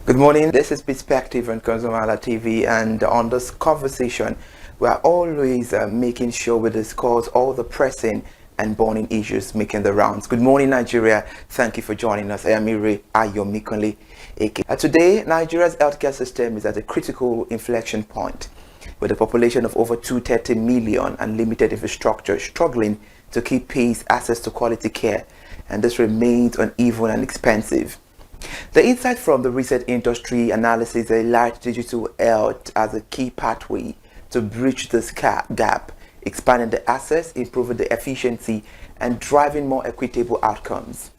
Good morning. This is Perspective on ConsumerHallaTV, and on this conversation, we are always making sure we discuss all the pressing and burning issues making the rounds. Good morning, Nigeria. Thank you for joining us. I am Ire Ayomikunle. Today, Nigeria's healthcare system is at a critical inflection point, with a population of over 230 million and limited infrastructure struggling to keep pace access to quality care, and this remains uneven and expensive. The insight from the recent industry analysis highlights digital health as a key pathway to bridge this gap, expanding the access, improving the efficiency, and driving more equitable outcomes.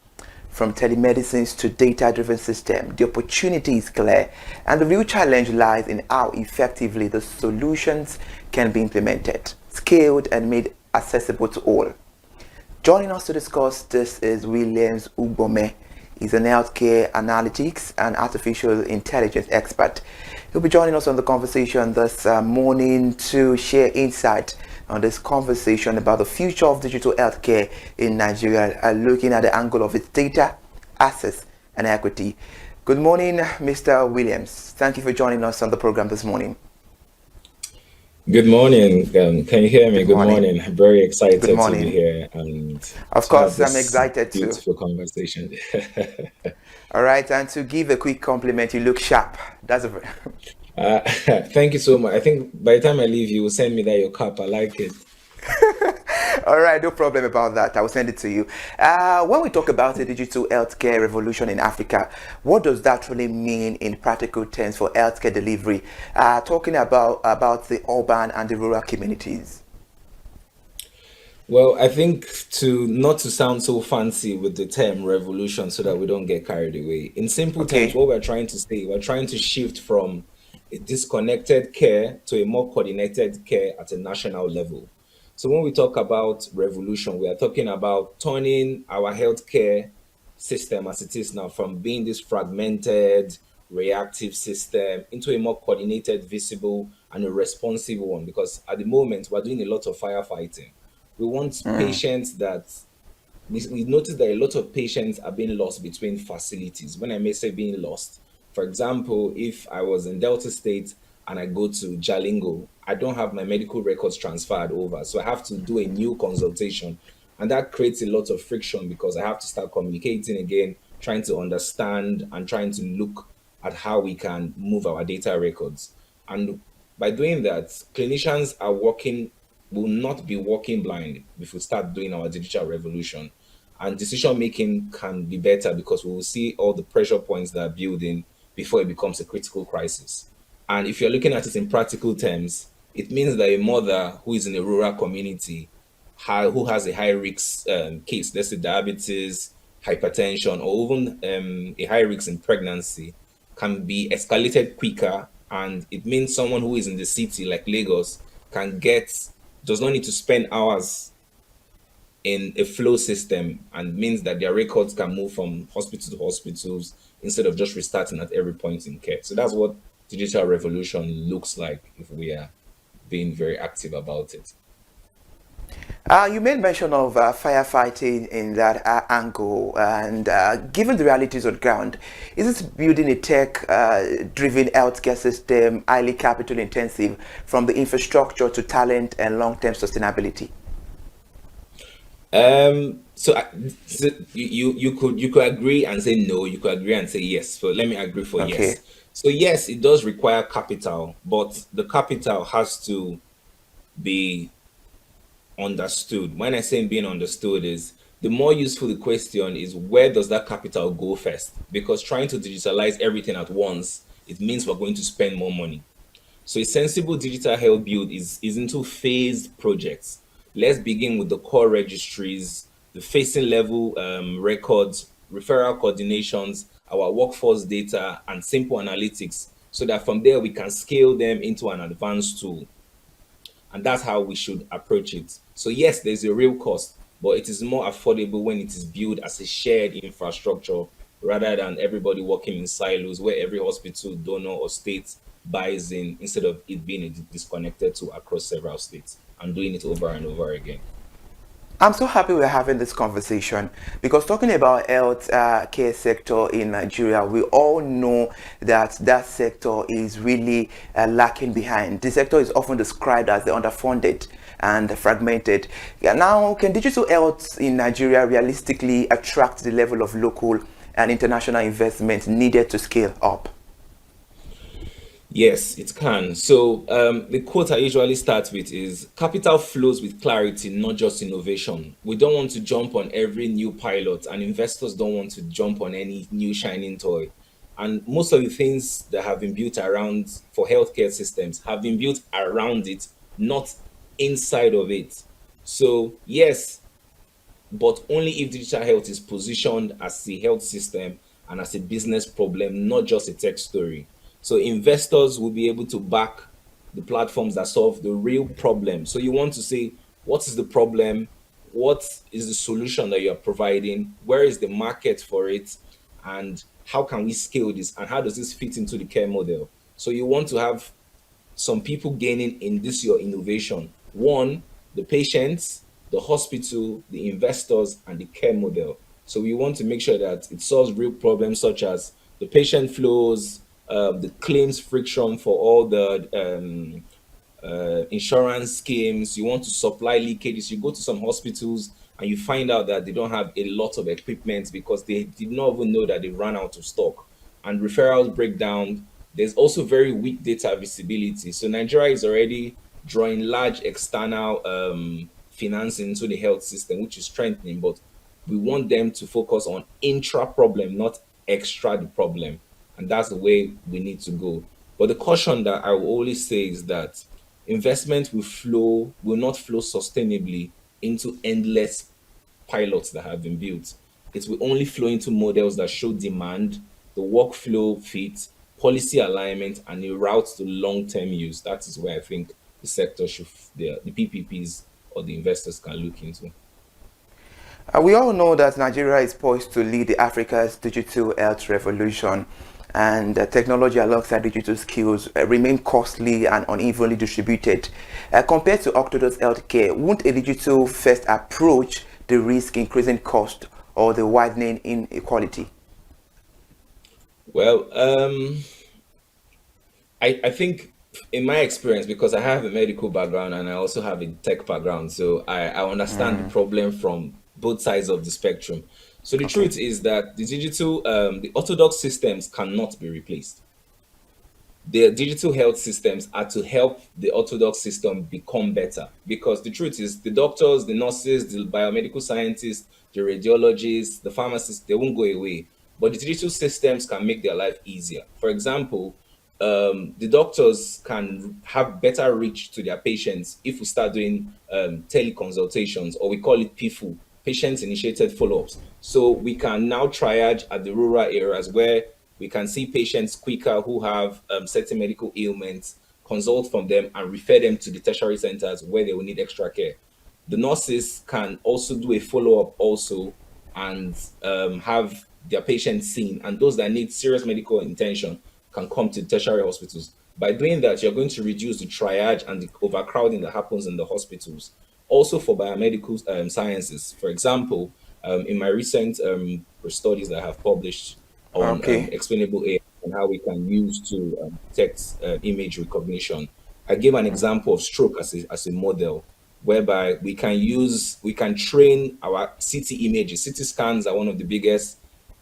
From telemedicine to data-driven system, the opportunity is clear, and the real challenge lies in how effectively the solutions can be implemented, scaled, and made accessible to all. Joining us to discuss this is Williams Ugbomeh. He's an healthcare analytics and artificial intelligence expert. He'll be joining us on the conversation this morning to share insight on this conversation about the future of digital healthcare in Nigeria, looking at the angle of its data, access, and equity. Good morning, Mr. Williams. Thank you for joining us on the program this morning. Good morning. Can you hear me? Good Good morning. morning. I'm very Good excited to be morning. here and Of to have course, I'm this excited too. beautiful conversation. All right, and to give a quick compliment, you look sharp. That's a Thank you so much. I think by the time I leave, you will send me that your cup. I like it. All right, no problem about that. I will send it to you. When we talk about the digital healthcare revolution in Africa, what does that really mean in practical terms for healthcare delivery? Talking about the urban and the rural communities. Well, I think to not to sound so fancy with the term revolution so that we don't get carried away. In simple terms, Okay. what we're trying to say, we're trying to shift from a disconnected care to a more coordinated care at a national level. So when we talk about revolution, we are talking about turning our healthcare system as it is now from being this fragmented, reactive system into a more coordinated, visible, and a responsive one. Because at the moment, we're doing a lot of firefighting. We want patients that we notice that a lot of patients are being lost between facilities. When I may say being lost, for example, if I was in Delta State and I go to Jalingo, I don't have my medical records transferred over. So I have to do a new consultation. And that creates a lot of friction because I have to start communicating again, trying to understand and trying to look at how we can move our data records. And by doing that, clinicians are working will not be walking blind if we start doing our digital revolution. And decision making can be better because we will see all the pressure points that are building before it becomes a critical crisis. And if you're looking at it in practical terms, it means that a mother who is in a rural community who has a high risk case, let's say diabetes, hypertension, or even a high risk in pregnancy, can be escalated quicker. And it means someone who is in the city, like Lagos, can get does not need to spend hours in a flow system and means that their records can move from hospital to hospitals instead of just restarting at every point in care. So that's what digital revolution looks like if we are being very active about it. You made mention of firefighting in that angle, and given the realities on ground, is it building a tech-driven healthcare system, highly capital intensive, from the infrastructure to talent and long-term sustainability? So, so you could agree and say no. You could agree and say yes. So let me agree for Okay. yes. So yes, it does require capital, but the capital has to be understood. When I say being understood is the more useful the question is where does that capital go first? Because trying to digitalize everything at once, it means we're going to spend more money. So a sensible digital health build is into phased projects. Let's begin with the core registries, the facing level records, referral coordinations, our workforce data, and simple analytics so that from there we can scale them into an advanced tool. And that's how we should approach it. So yes, there's a real cost, but it is more affordable when it is built as a shared infrastructure rather than everybody working in silos where every hospital, donor, or state buys in instead of it being disconnected to across several states and doing it over and over again. I'm so happy we're having this conversation because talking about health care sector in Nigeria, we all know that that sector is really lacking behind. The sector is often described as the underfunded and fragmented. Yeah, now, can digital health in Nigeria realistically attract the level of local and international investment needed to scale up? Yes, it can. So the quote I usually start with is capital flows with clarity, not just innovation. We don't want to jump on every new pilot, and investors don't want to jump on any new shining toy. And most of the things that have been built around for healthcare systems have been built around it, not inside of it. So, yes, but only if digital health is positioned as a health system and as a business problem, not just a tech story. So investors will be able to back the platforms that solve the real problem. So you want to say, what is the problem? What is the solution that you're providing? Where is the market for it? And how can we scale this? And how does this fit into the care model? So you want to have some people gaining in this your innovation. One, the patients, the hospital, the investors, and the care model. So we want to make sure that it solves real problems such as the patient flows, the claims friction for all the insurance schemes. You want to supply leakages. You go to some hospitals and you find out that they don't have a lot of equipment because they did not even know that they ran out of stock. And referrals break down. There's also very weak data visibility. So Nigeria is already drawing large external financing into the health system, which is strengthening, but we want them to focus on intra problem, not extra the problem. And that's the way we need to go. But the caution that I will always say is that investment will not flow sustainably into endless pilots that have been built. It will only flow into models that show demand, the workflow fit, policy alignment, and a route to long-term use. That is where I think the sector should, the PPPs or the investors can look into. We all know that Nigeria is poised to lead the Africa's digital health revolution, and technology alongside digital skills remain costly and unevenly distributed. Compared to orthodox healthcare, won't a digital first approach the risk increasing cost or the widening inequality? Well, I think in my experience, because I have a medical background and I also have a tech background, so I understand the problem from both sides of the spectrum. So the Okay. truth is that the orthodox systems cannot be replaced. The digital health systems are to help the orthodox system become better, because the truth is the doctors, the nurses, the biomedical scientists, the radiologists, the pharmacists, they won't go away, but the digital systems can make their life easier. For example, the doctors can have better reach to their patients if we start doing teleconsultations, or we call it PIFU, patient initiated follow-ups. So we can now triage at the rural areas where we can see patients quicker who have certain medical ailments, consult from them, and refer them to the tertiary centers where they will need extra care. The nurses can also do a follow up also, and have their patients seen. And those that need serious medical intention can come to tertiary hospitals. By doing that, you're going to reduce the triage and the overcrowding that happens in the hospitals. Also, for biomedical sciences, for example, in my recent studies that I have published on Okay. explainable AI and how we can use to detect image recognition, I gave an example of stroke as a model whereby we can train our CT images. CT scans are one of the biggest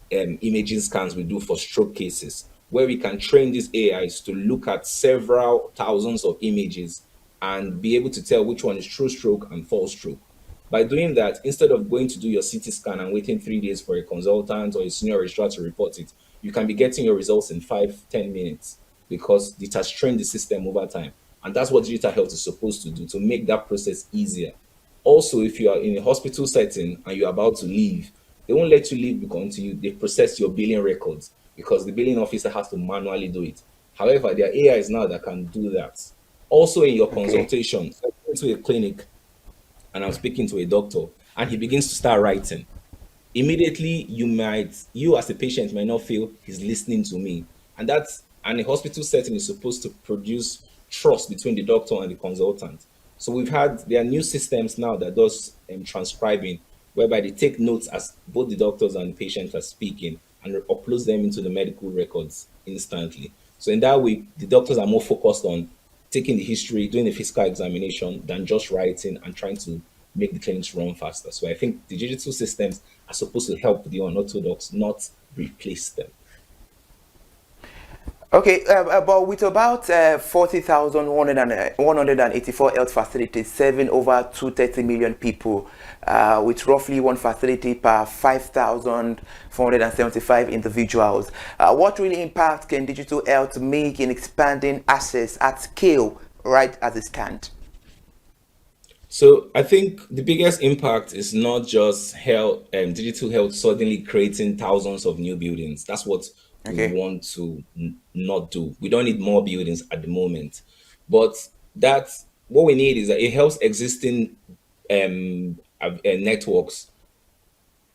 imaging scans we do for stroke cases, where we can train these AIs to look at several thousands of images and be able to tell which one is true stroke and false stroke. By doing that, instead of going to do your CT scan and waiting 3 days for a consultant or a senior registrar to report it, you can be getting your results in 5, 10 minutes, because it has trained the system over time. And that's what digital health is supposed to do, to make that process easier. Also, if you are in a hospital setting and you're about to leave, they won't let you leave until they process your billing records, because the billing officer has to manually do it. However, there are AIs now that can do that. Also, in your Okay. consultation, so into a clinic and I'm speaking to a doctor and he begins to start writing, immediately you as a patient might not feel he's listening to me. And a hospital setting is supposed to produce trust between the doctor and the consultant. So there are new systems now that does transcribing, whereby they take notes as both the doctors and the patient are speaking and uploads them into the medical records instantly. So in that way, the doctors are more focused on taking the history, doing the physical examination than just writing and trying to make the clinics run faster. So I think the digital systems are supposed to help the unorthodox, not replace them. Okay, but with about 40,184 health facilities serving over 230 million people, with roughly one facility per 5,475 individuals, what really impact can digital health make in expanding access at scale right as it stands? So I think the biggest impact is not just health, digital health suddenly creating thousands of new buildings. That's what we Okay. want to not do. We don't need more buildings at the moment, but that's what we need is that it helps existing networks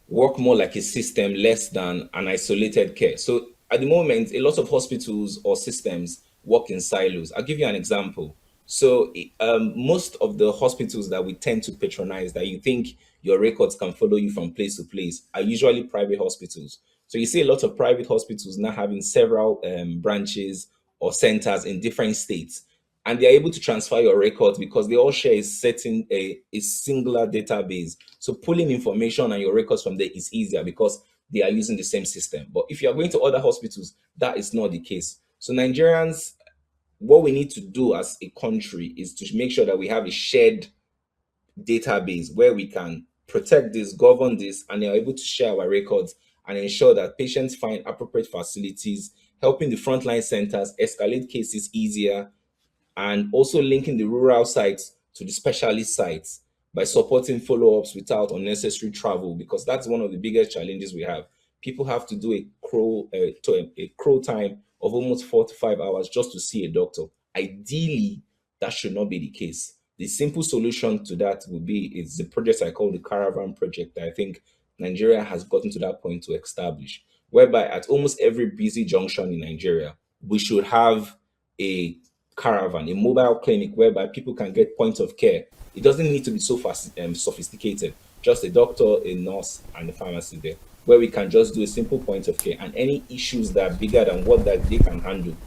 work more like a system less than an isolated care. So at the moment, a lot of hospitals or systems work in silos. I'll give you an example. So most of the hospitals that we tend to patronize, that you think your records can follow you from place to place, are usually private hospitals. So you see a lot of private hospitals now having several branches or centers in different states, and they're able to transfer your records because they all share a singular database. So pulling information and your records from there is easier because they are using the same system. But if you are going to other hospitals, that is not the case. So Nigerians, what we need to do as a country is to make sure that we have a shared database where we can protect this, govern this, and are able to share our records and ensure that patients find appropriate facilities, helping the frontline centers escalate cases easier, and also linking the rural sites to the specialist sites by supporting follow-ups without unnecessary travel, because that's one of the biggest challenges we have. People have to do a crow time of almost 4 to 5 hours just to see a doctor. Ideally, that should not be the case. The simple solution to that would be is the project I call the Caravan Project that I think Nigeria has gotten to that point to establish, whereby at almost every busy junction in Nigeria, we should have a caravan, a mobile clinic whereby people can get point of care. It doesn't need to be so sophisticated. Just a doctor, a nurse, and a pharmacy there, where we can just do a simple point of care, and any issues that are bigger than what that they can handle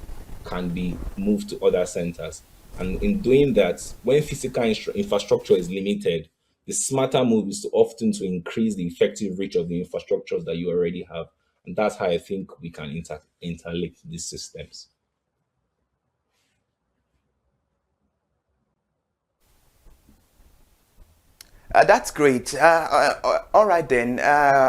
can be moved to other centers. And in doing that, when physical infrastructure is limited, the smarter move is to often to increase the effective reach of the infrastructures that you already have. And that's how I think we can interlink these systems. That's great. All right then.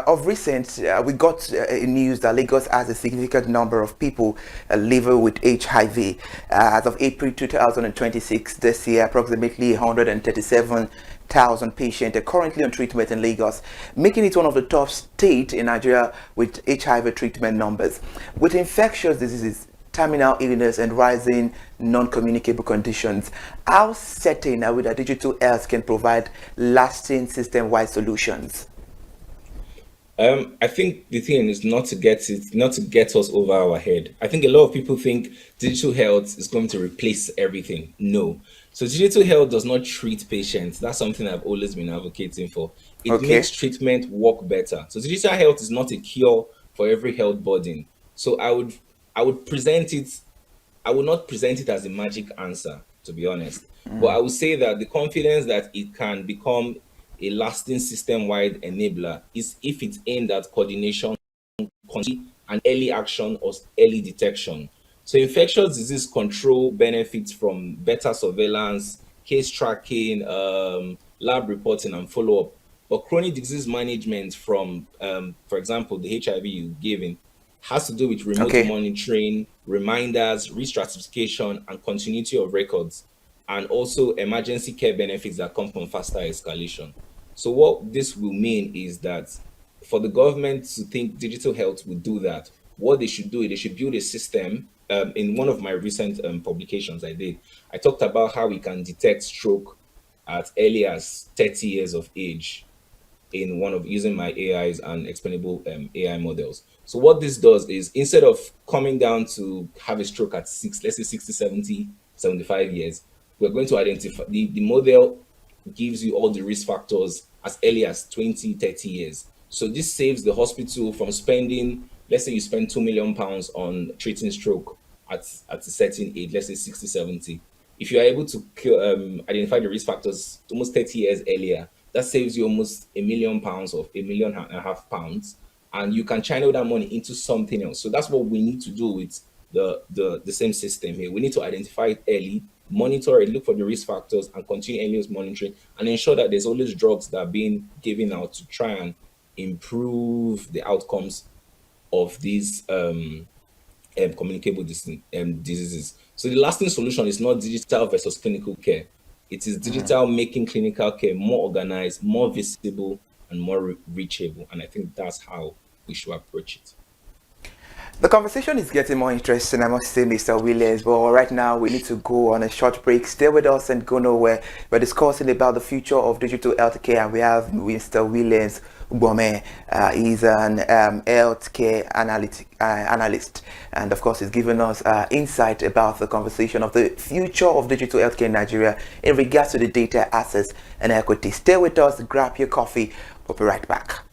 Of recent, we got news that Lagos has a significant number of people living with HIV. As of April 2026, this year, approximately 137,000 patients are currently on treatment in Lagos, making it one of the top states in Nigeria with HIV treatment numbers. With infectious diseases, terminal illness, and rising non-communicable conditions, how certain are we that digital health can provide lasting system-wide solutions? I think the thing is not to get us over our head. I think a lot of people think digital health is going to replace everything. No. So digital health does not treat patients. That's something I've always been advocating for. It makes Okay. treatment work better. So digital health is not a cure for every health burden. So I would present it I would not present it as a magic answer, to be honest. But I would say that the confidence that it can become a lasting system wide enabler is if it's aimed at coordination and early action or early detection. So, infectious disease control benefits from better surveillance, case tracking, lab reporting, and follow up. But chronic disease management, from, for example, the HIV you given, has to do with remote Okay. monitoring, reminders, restratification, and continuity of records, and also emergency care benefits that come from faster escalation. So, what this will mean is that for the government to think digital health would do that, what they should do is they should build a system. In one of my recent publications I talked about how we can detect stroke as early as 30 years of age in one of using my AIs and explainable AI models. So what this does is instead of coming down to have a stroke at let's say 60, 70, 75 years, we're going to identify the model gives you all the risk factors as early as 20, 30 years. So this saves the hospital from spending, let's say you spend £2 million on treating stroke at a certain age, let's say 60, 70. If you are able to identify the risk factors almost 30 years earlier, that saves you almost £1 million or £1.5 million, and you can channel that money into something else. So that's what we need to do with the same system here. We need to identify it early, monitor it, look for the risk factors, and continue endless monitoring, and ensure that there's always drugs that are being given out to try and improve the outcomes of these communicable diseases. So the lasting solution is not digital versus clinical care. It is digital making clinical care more organized, more visible, and more reachable. And I think that's how we should approach it. The conversation is getting more interesting, I must say, Mr. Williams, but right now we need to go on a short break. Stay with us and go nowhere. We're discussing about the future of digital healthcare, and we have Mr. Williams Ugbomeh. He's an healthcare analyst, and of course he's given us insight about the conversation of the future of digital healthcare in Nigeria in regards to the data access and equity. Stay with us, grab your coffee. We'll be right back.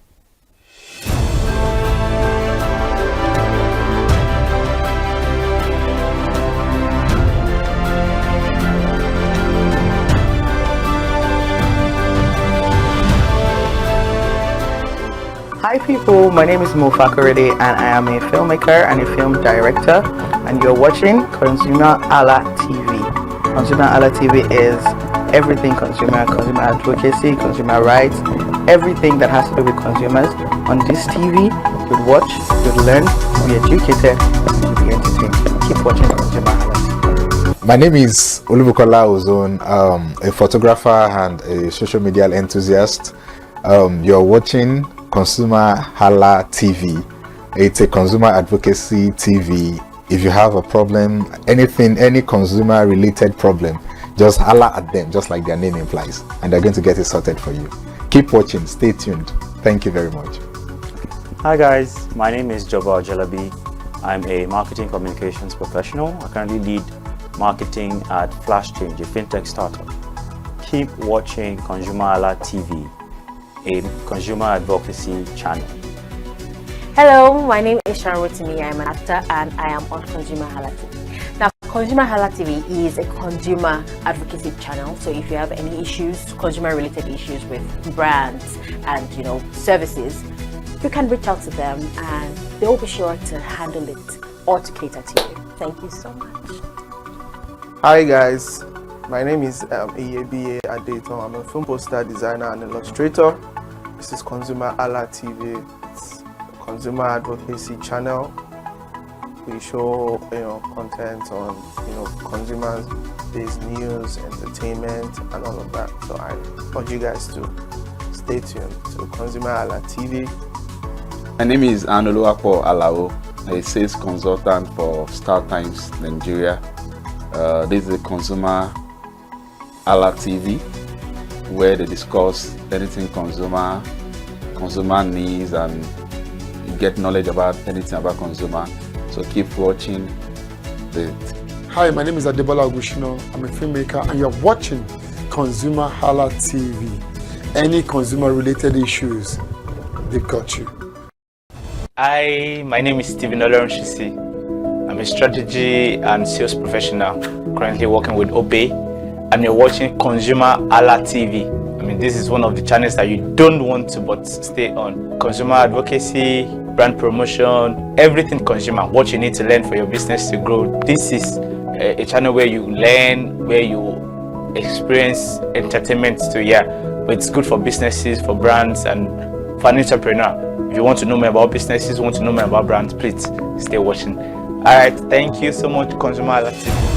Hi people, my name is Mo Fakorede and I am a filmmaker and a film director, and you're watching ConsumerHallaTV. ConsumerHallaTV is everything consumer advocacy, consumer rights, everything that has to do with consumers. On this TV, you'll watch, you'll learn, you'll be educated, and you'll be entertained. Keep watching ConsumerHallaTV. My name is Olubukola Ozone, a photographer and a social media enthusiast. You're watching ConsumerHallaTV. It's a consumer advocacy TV. If you have a problem, any consumer related problem, just holla at them, just like their name implies, and they're going to get it sorted for you. Keep watching, stay tuned. Thank you very much. Hi guys, my name is Joba Jalabi. I'm a marketing communications professional. I currently lead marketing at Flash Change, a fintech startup. Keep watching ConsumerHallaTV, a consumer advocacy channel. Hello, my name is Sharon Rotimi. I'm an actor and I am on ConsumerHallaTV. Now, ConsumerHallaTV is a consumer advocacy channel. So if you have any issues, consumer-related issues with brands and services, you can reach out to them and they will be sure to handle it or to cater to you. Thank you so much. Hi guys, my name is Iyebiye Adeton. I'm a film poster designer and illustrator. This is ConsumerHallaTV. It's a consumer advocacy channel. We show content on consumers-based news, entertainment, and all of that. So I want you guys to stay tuned to ConsumerHallaTV. My name is Anoluwapo Alao, a sales consultant for Star Times Nigeria. This is a ConsumerHallaTV where they discuss anything consumer needs, and you get knowledge about anything about consumer. So keep watching it. Hi, my name is Adebola Ogushino. I'm a filmmaker and you're watching ConsumerHallaTV. Any consumer related issues, they've got you. Hi, my name is Stephen Olorunshisi. I'm a strategy and sales professional, currently working with Obey, and you're watching ConsumerHallaTV. I mean, this is one of the channels that you don't want to but stay on. Consumer advocacy, brand promotion, everything consumer, what you need to learn for your business to grow. This is a channel where you learn, where you experience entertainment too, but it's good for businesses, for brands, and for an entrepreneur. If you want to know more about businesses, want to know more about brands, please stay watching. All right, thank you so much, ConsumerHallaTV.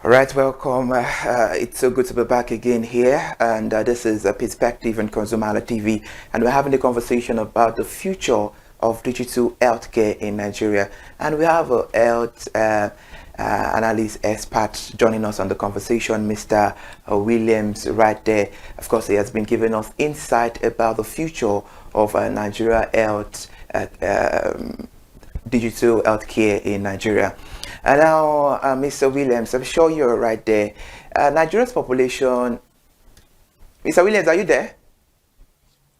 Right, welcome. It's so good to be back again here, and this is a perspective on ConsumerHallaTV, and we're having a conversation about the future of digital healthcare in Nigeria, and we have a health analyst expert joining us on the conversation, Mr. Williams, right there. Of course, he has been giving us insight about the future of Nigeria health, digital healthcare in Nigeria. And now, Mr. Williams, I'm sure you're right there. Nigeria's population. Mr. Williams, are you there?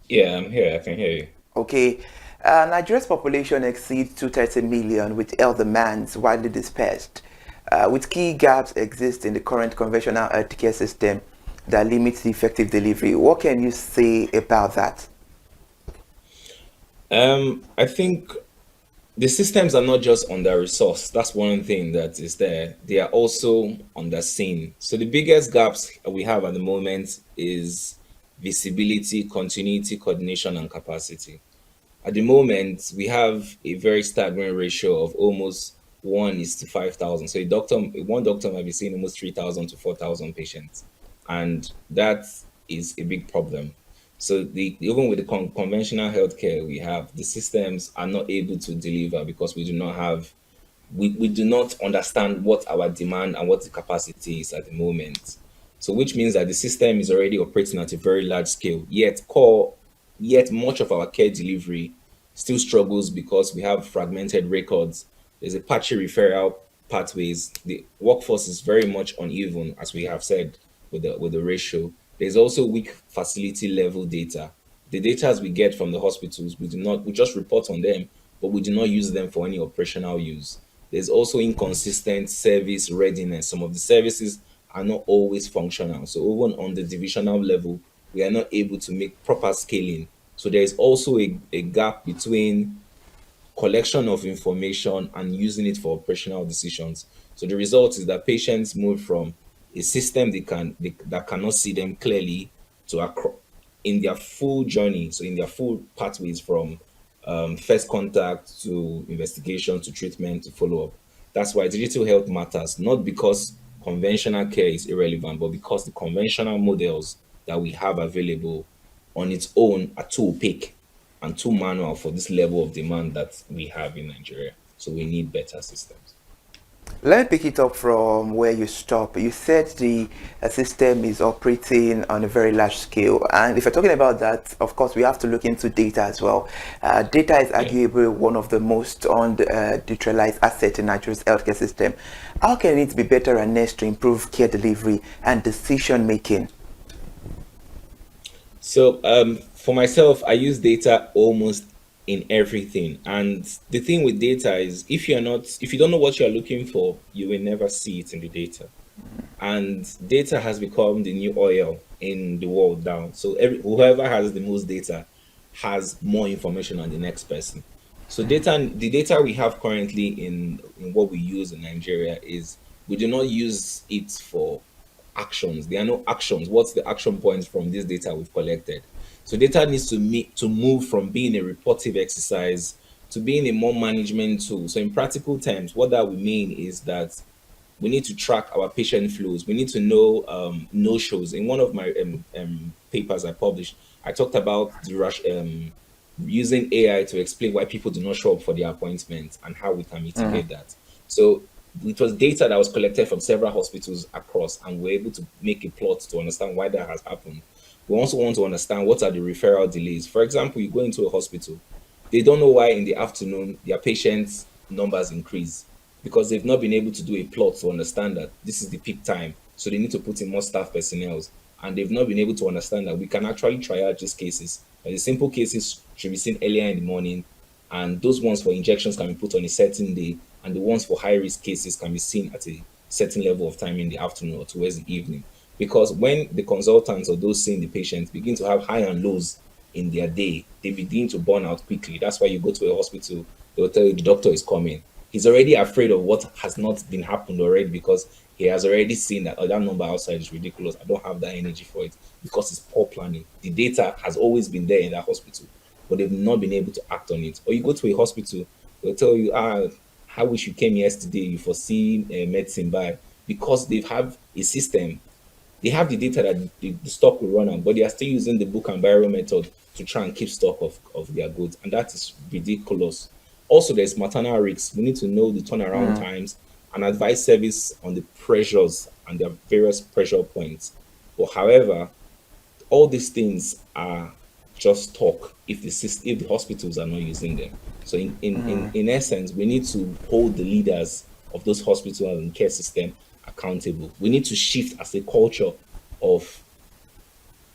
Yeah, I'm here. I can hear you. Okay. Nigeria's population exceeds 230 million, with health demands widely dispersed, with key gaps exist in the current conventional healthcare system that limits the effective delivery. What can you say about that? I think the systems are not just under-resourced. That's one thing that is there. They are also underseen. So the biggest gaps we have at the moment is visibility, continuity, coordination, and capacity. At the moment, we have a very staggering ratio of almost 1:5,000. So one doctor might be seeing almost 3,000 to 4,000 patients. And that is a big problem. So even with the conventional healthcare we have, the systems are not able to deliver because we do not understand what our demand and what the capacity is at the moment. So which means that the system is already operating at a very large scale, yet much of our care delivery still struggles because we have fragmented records. There's a patchy referral pathways. The workforce is very much uneven, as we have said, with the ratio. There's also weak facility level data. The data we get from the hospitals, we just report on them, but we do not use them for any operational use. There's also inconsistent service readiness. Some of the services are not always functional. So even on the divisional level, we are not able to make proper scaling. So there is also a gap between collection of information and using it for operational decisions. So the result is that patients move from a system that cannot see them clearly to in their full journey, so in their full pathways from first contact to investigation to treatment to follow-up. That's why digital health matters, not because conventional care is irrelevant, but because the conventional models that we have available on its own are too opaque and too manual for this level of demand that we have in Nigeria. So we need better systems. Let me pick it up from where you stop. You said the system is operating on a very large scale. And if you're talking about that, of course, we have to look into data as well. Data is arguably one of the most underutilized assets in Nigeria's healthcare system. How can it be better harnessed to improve care delivery and decision making? So for myself, I use data almost in everything. And the thing with data is if you don't know what you're looking for, you will never see it in the data. And data has become the new oil in the world now. So whoever has the most data has more information than the next person. So the data we have currently in what we use in Nigeria is we do not use it for actions. There are no actions. What's the action points from this data we've collected? So data needs to move from being a reportive exercise to being a more management tool. So in practical terms, what that would mean is that we need to track our patient flows. We need to know no-shows. In one of my papers I published, I talked about using AI to explain why people do not show up for their appointments and how we can mitigate that. So it was data that was collected from several hospitals across, and we're able to make a plot to understand why that has happened. We also want to understand what are the referral delays. For example, you go into a hospital, they don't know why in the afternoon their patients' numbers increase because they've not been able to do a plot to understand that this is the peak time. So they need to put in more staff personnel, and they've not been able to understand that we can actually triage these cases. The simple cases should be seen earlier in the morning, and those ones for injections can be put on a certain day, and the ones for high-risk cases can be seen at a certain level of time in the afternoon or towards the evening. Because when the consultants or those seeing the patients begin to have high and lows in their day, they begin to burn out quickly. That's why you go to a hospital, they'll tell you the doctor is coming. He's already afraid of what has not been happened already because he has already seen that, oh, that number outside is ridiculous. I don't have that energy for it because it's poor planning. The data has always been there in that hospital, but they've not been able to act on it. Or you go to a hospital, they'll tell you, I wish you came yesterday, you foresee medicine by. because they have a system. They have the data that the stock will run on, but they are still using the book and barrel method to try and keep stock of their goods, and that is ridiculous. Also, there's maternal risks. We need to know the turnaround times and advise service on the pressures and their various pressure points. But however, all these things are just talk if if the hospitals are not using them. So in essence, we need to hold the leaders of those hospitals and care system accountable. We need to shift as a culture of,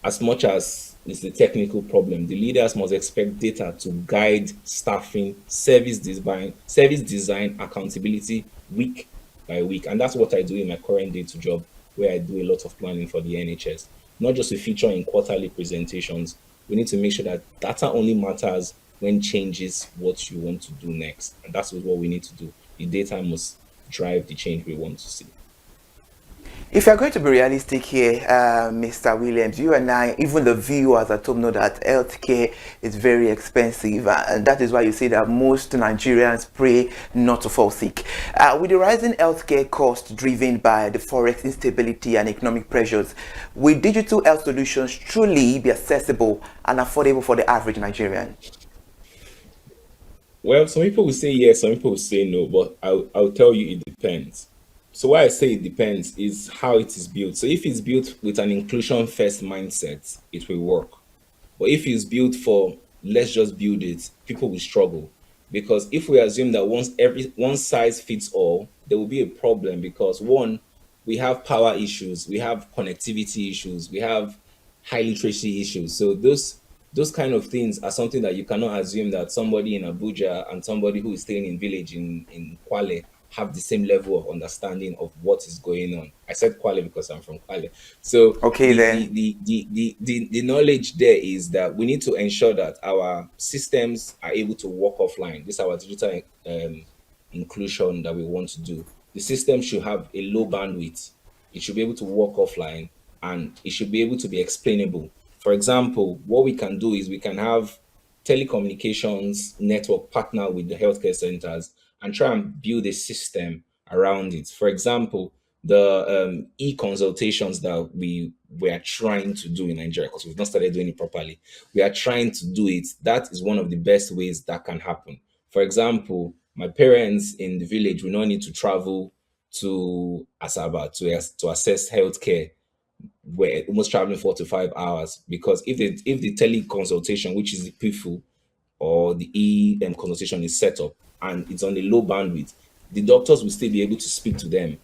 as much as it's the technical problem, the leaders must expect data to guide staffing, service design, accountability week by week. And that's what I do in my current day-to job, where I do a lot of planning for the NHS. Not just a feature in quarterly presentations. We need to make sure that data only matters when changes what you want to do next. And that's what we need to do. The data must drive the change we want to see. If you're going to be realistic here, Mr. Williams, you and I, even the viewers at home, know that healthcare is very expensive, and that is why you see that most Nigerians pray not to fall sick. With the rising healthcare costs driven by the forex instability and economic pressures, will digital health solutions truly be accessible and affordable for the average Nigerian? Well, some people will say yes, some people will say no, but I'll tell you it depends. So why I say it depends is how it is built. So if it's built with an inclusion first mindset, it will work. But if it's built for let's just build it, people will struggle. Because if we assume that one size fits all, there will be a problem, because one, we have power issues, we have connectivity issues, we have high literacy issues. So those kind of things are something that you cannot assume that somebody in Abuja and somebody who is staying in village in Kwale have the same level of understanding of what is going on. I said Kwale because I'm from Kwale. So okay, the knowledge there is that we need to ensure that our systems are able to work offline. This is our digital inclusion that we want to do. The system should have a low bandwidth. It should be able to work offline, and it should be able to be explainable. For example, what we can do is we can have telecommunications network partner with the healthcare centers and try and build a system around it. For example, the e-consultations that we are trying to do in Nigeria, because we've not started doing it properly, we are trying to do it. That is one of the best ways that can happen. For example, my parents in the village will not need to travel to Asaba to access healthcare. We're almost traveling 4 to 5 hours, because if the teleconsultation, which is the PIFU or the consultation, is set up and it's on a low bandwidth, the doctors will still be able to speak to them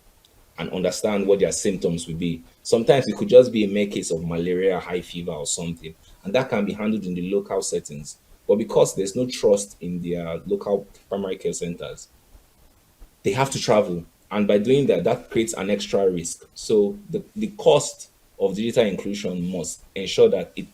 and understand what their symptoms will be. Sometimes it could just be a mere case of malaria, high fever or something, and that can be handled in the local settings. But because there's no trust in their local primary care centers, they have to travel. And by doing that, that creates an extra risk. So the cost of digital inclusion must ensure that it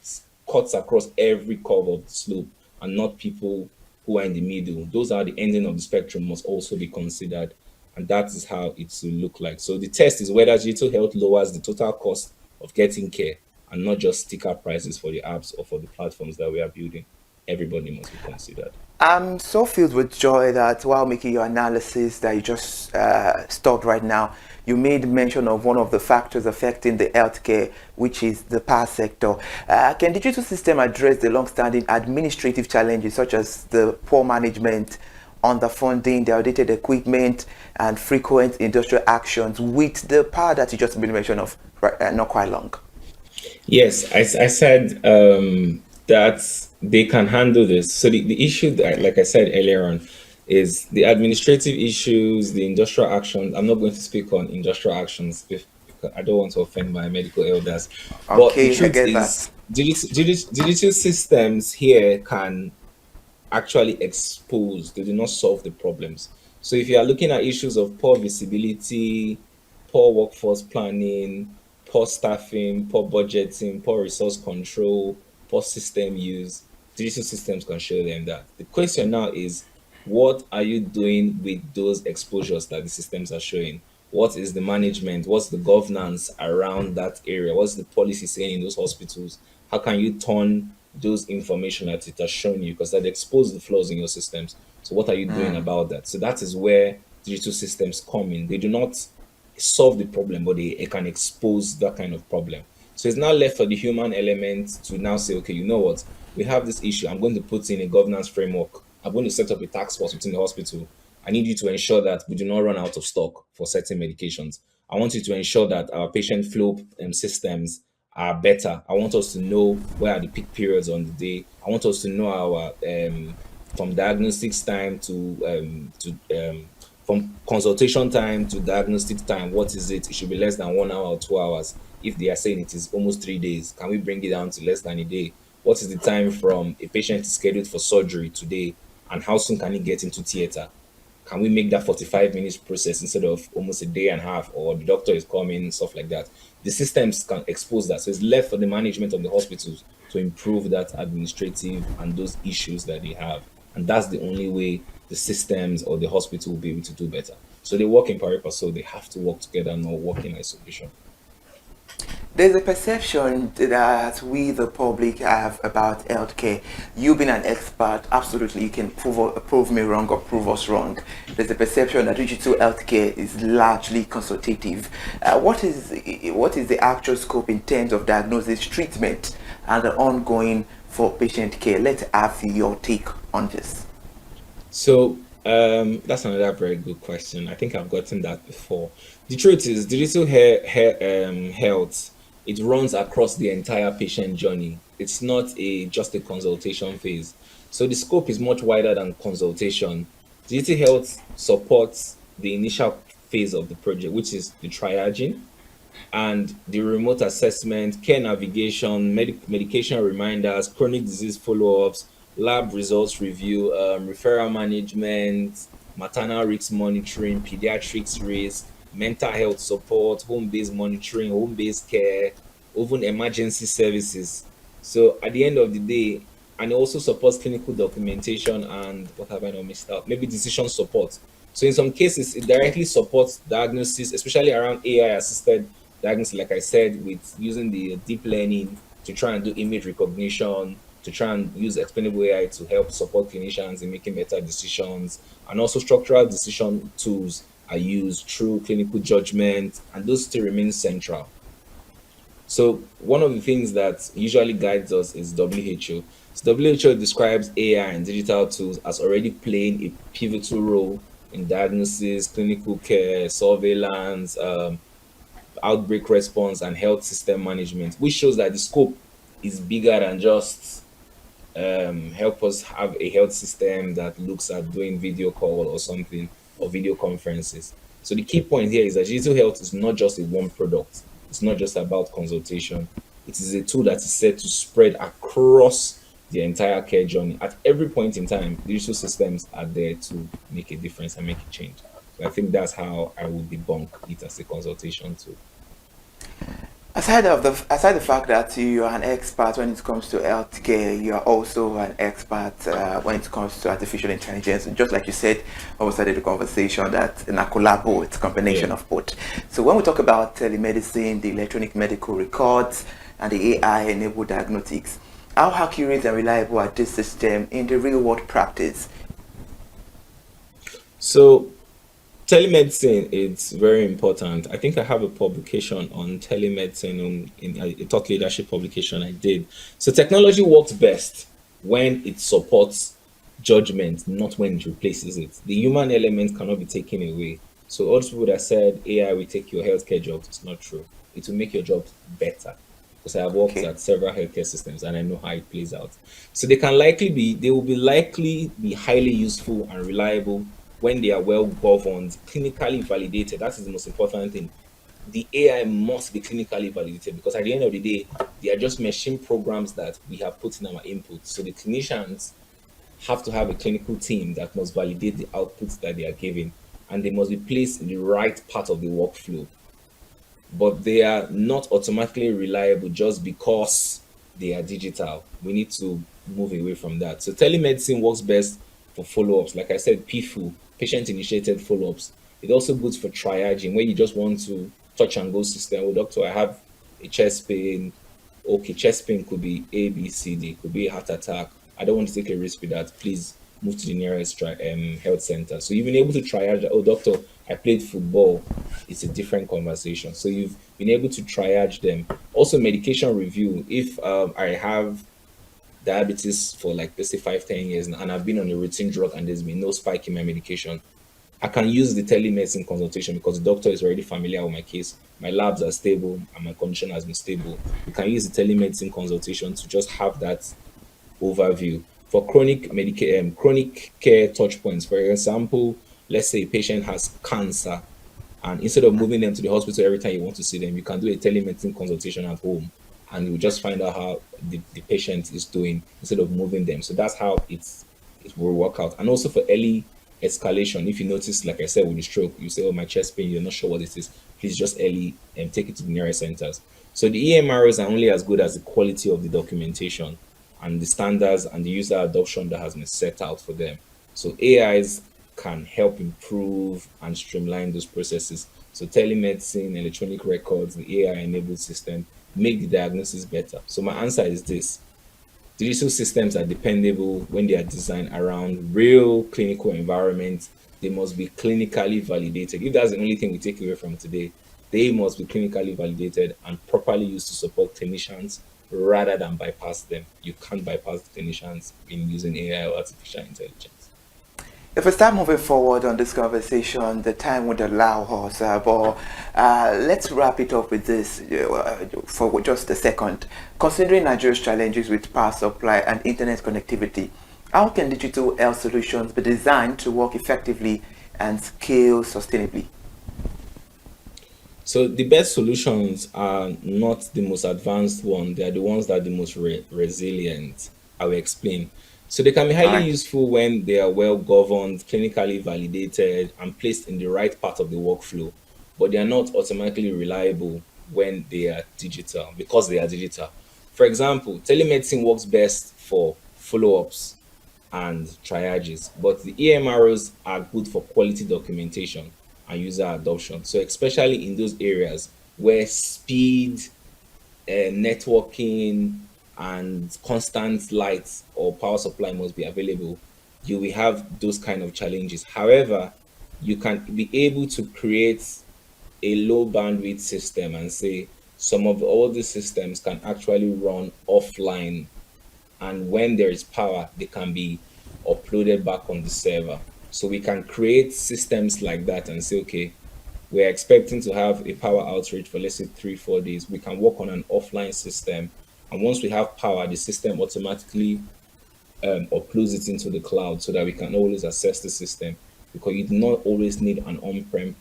cuts across every curve of the slope and not people who are in the middle. Those are the ending of the spectrum must also be considered. And that is how it will look like. So the test is whether digital health lowers the total cost of getting care and not just sticker prices for the apps or for the platforms that we are building. Everybody must be considered. I'm so filled with joy that while making your analysis that you just stopped right now, you made mention of one of the factors affecting the healthcare, which is the power sector. Can digital system address the long-standing administrative challenges such as the poor management, underfunding, the outdated equipment, and frequent industrial actions with the power that you just made mention of not quite long? Yes, I said that they can handle this. So the issue that, like I said earlier on, is the administrative issues, the industrial actions. I'm not going to speak on industrial actions because I don't want to offend my medical elders. Okay, but the truth I get is, digital systems here can actually expose, they do not solve the problems. So if you are looking at issues of poor visibility, poor workforce planning, poor staffing, poor budgeting, poor resource control, poor system use, digital systems can show them that. The question now is, what are you doing with those exposures that the systems are showing? What is the management? What's the governance around that area? What's the policy saying in those hospitals? How can you turn those information that it has shown you? Because that expose the flaws in your systems. So what are you doing about that? So that is where digital systems come in. They do not solve the problem, but it can expose that kind of problem. So it's now left for the human element to now say, okay, you know what, we have this issue. I'm going to put in a governance framework. I'm going to set up a task force within the hospital. I need you to ensure that we do not run out of stock for certain medications. I want you to ensure that our patient flow systems are better. I want us to know where are the peak periods on the day. I want us to know our from diagnostics time to from consultation time to diagnostic time. What is it? It should be less than 1 hour or 2 hours. If they are saying it is almost 3 days, can we bring it down to less than a day? What is the time from a patient is scheduled for surgery today, and how soon can he get into theater? Can we make that 45 minutes process instead of almost a day and a half, or the doctor is coming, stuff like that? The systems can expose that. So it's left for the management of the hospitals to improve that administrative and those issues that they have. And that's the only way the systems or the hospital will be able to do better. So they work in pari passu, they have to work together, not work in isolation. There's a perception that we, the public, have about healthcare. You being an expert, absolutely, you can prove me wrong or prove us wrong. There's a perception that digital healthcare is largely consultative. What is the actual scope in terms of diagnosis, treatment, and the ongoing for patient care? Let's have your take on this. So that's another very good question. I think I've gotten that before. The truth is, digital health, it runs across the entire patient journey. It's not just a consultation phase. So the scope is much wider than consultation. Digital health supports the initial phase of the project, which is the triaging and the remote assessment, care navigation, medication reminders, chronic disease follow-ups, lab results review, referral management, maternal risk monitoring, pediatrics risk, mental health support, home-based monitoring, home-based care, even emergency services. So at the end of the day, and it also supports clinical documentation and what have I not missed out? Maybe decision support. So in some cases, it directly supports diagnosis, especially around AI-assisted diagnosis, like I said, with using the deep learning to try and do image recognition, to try and use explainable AI to help support clinicians in making better decisions. And also structural decision tools are used through clinical judgment, and those still remain central. So one of the things that usually guides us is WHO. So WHO describes AI and digital tools as already playing a pivotal role in diagnosis, clinical care, surveillance, outbreak response, and health system management, which shows that the scope is bigger than just help us have a health system that looks at doing video call or something, or video conferences. So the key point here is that digital health is not just a one product. It's not just about consultation. It is a tool that is set to spread across the entire care journey. At every point in time, digital systems are there to make a difference and make a change. So I think that's how I would debunk it as a consultation tool. Aside the fact that you are an expert when it comes to healthcare, you are also an expert when it comes to artificial intelligence. And just like you said when we started the conversation, that in a collabo, it's a combination of both. So when we talk about telemedicine, the electronic medical records, and the AI-enabled diagnostics, how accurate and reliable are this system in the real-world practice? So telemedicine is very important. I think I have a publication on telemedicine in a thought leadership publication I did. So technology works best when it supports judgment, not when it replaces it. The human element cannot be taken away. So all those people that said AI will take your healthcare job, it's not true. It will make your job better. Because I have worked at several healthcare systems and I know how it plays out. So they will likely be highly useful and reliable when they are well governed, clinically validated. That is the most important thing. The AI must be clinically validated, because at the end of the day, they are just machine programs that we have put in our input. So the clinicians have to have a clinical team that must validate the outputs that they are giving, and they must be placed in the right part of the workflow. But they are not automatically reliable just because they are digital. We need to move away from that. So telemedicine works best for follow-ups. Like I said, PIFU, patient-initiated follow-ups. It's also good for triaging, where you just want to touch and go system. Well, doctor, I have a chest pain. Okay, chest pain could be A, B, C, D. Could be a heart attack. I don't want to take a risk with that. Please move to the nearest health center. So you've been able to triage, oh, doctor, I played football. It's a different conversation. So you've been able to triage them. Also, medication review. If I have diabetes for like, let's say, 5-10 years and I've been on a routine drug and there's been no spike in my medication, I can use the telemedicine consultation because the doctor is already familiar with my case. My labs are stable and my condition has been stable. We can use the telemedicine consultation to just have that overview. For chronic care touch points, for example, let's say a patient has cancer, and instead of moving them to the hospital every time you want to see them, you can do a telemedicine consultation at home, and you just find out how the patient is doing instead of moving them. So that's how it will work out. And also for early escalation, if you notice, like I said, with the stroke, you say, oh, my chest pain, you're not sure what it is, please just early and take it to the nearest centers. So the EMRs are only as good as the quality of the documentation and the standards and the user adoption that has been set out for them. So AIs can help improve and streamline those processes. So telemedicine, electronic records, the AI-enabled system make the diagnosis better. So my answer is this: digital systems are dependable when they are designed around real clinical environments. They must be clinically validated. If that's the only thing we take away from today, they must be clinically validated and properly used to support clinicians rather than bypass them. You can't bypass the clinicians in using AI or artificial intelligence. If we start moving forward on this conversation, the time would allow us, but let's wrap it up with this for just a second. Considering Nigeria's challenges with power supply and internet connectivity, how can digital health solutions be designed to work effectively and scale sustainably? So the best solutions are not the most advanced ones. They are the ones that are the most resilient. I will explain. So they can be highly useful when they are well governed, clinically validated, and placed in the right part of the workflow. But they are not automatically reliable when they are digital, because they are digital. For example, telemedicine works best for follow-ups and triages, but the EMRs are good for quality documentation and user adoption. So especially in those areas where speed, networking, and constant light or power supply must be available, you will have those kind of challenges. However, you can be able to create a low bandwidth system and say some of all these systems can actually run offline, and when there is power, they can be uploaded back on the server. So we can create systems like that and say, okay, we're expecting to have a power outage for, let's say, 3-4 days. We can work on an offline system, and once we have power, the system automatically uploads it into the cloud so that we can always access the system, because you do not always need an on-prem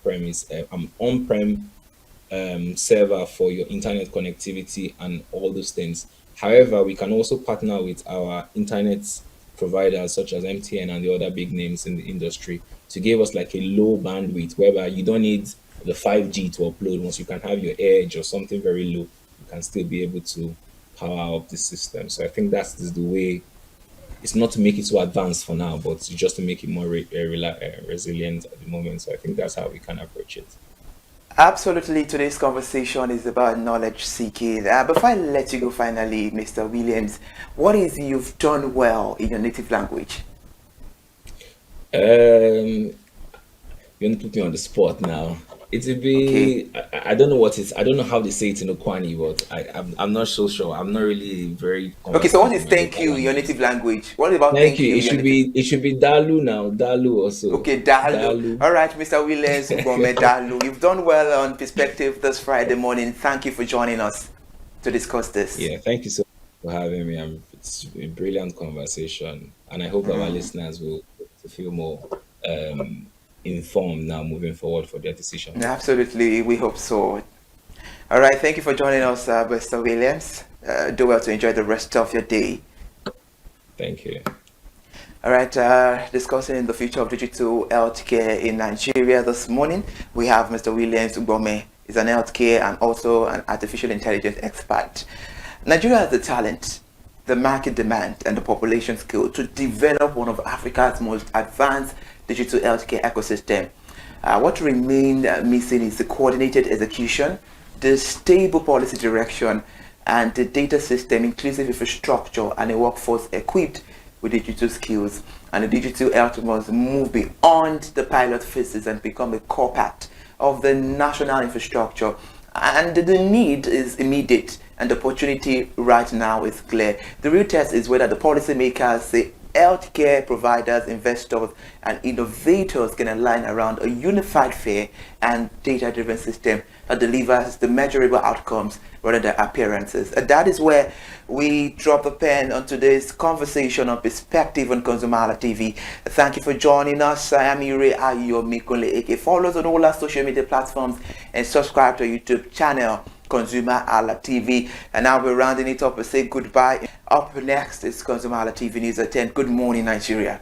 server for your internet connectivity and all those things. However, we can also partner with our internet providers such as MTN and the other big names in the industry to give us like a low bandwidth, whereby you don't need the 5G to upload. Once you can have your edge or something very low, you can still be able to power up the system. So I think that's the way. It's not to make it so advanced for now, but just to make it more resilient at the moment. So I think that's how we can approach it. Absolutely. Today's conversation is about knowledge seeking. Before I let you go finally, Mr. Williams, what is you've done well in your native language? You're going to put me on the spot now. It will be, okay. I don't know what it's, I don't know how they say it in Okwani, but I'm not so sure. I'm not really very. Okay, so what is thank you in your native language? What about thank you? It should be Dalu now. Dalu also. Okay, Dalu. All right, Mr. Williams Ugbomeh, Dalu. You've done well on Perspective this Friday morning. Thank you for joining us to discuss this. Yeah, thank you so much for having me. It's a brilliant conversation, and I hope our listeners will feel more informed now moving forward for their decision. Absolutely, we hope so. All right, thank you for joining us, Mr. Williams. Do well to enjoy the rest of your day. Thank you. All right, discussing the future of digital healthcare in Nigeria this morning, we have Mr. Williams Ugbomeh. He's an healthcare and also an artificial intelligence expert. Nigeria has the talent, the market demand, and the population skill to develop one of Africa's most advanced digital healthcare ecosystem. What remains missing is the coordinated execution, the stable policy direction, and the data system, inclusive infrastructure, and a workforce equipped with digital skills, and the digital health must move beyond the pilot phases and become a core part of the national infrastructure. And the need is immediate, and the opportunity right now is clear. The real test is whether the policymakers, the healthcare providers, investors, and innovators can align around a unified, fair, and data-driven system that delivers the measurable outcomes rather than appearances. And that is where we drop the pen on today's conversation on Perspective on ConsumerHallaTV. Thank you for joining us. I am Ire Ayomikunle. Follow us on all our social media platforms and subscribe to our YouTube channel, ConsumerHallaTV. And now we're rounding it up and say goodbye. Up next is ConsumerHallaTV News at 10. Good morning, Nigeria.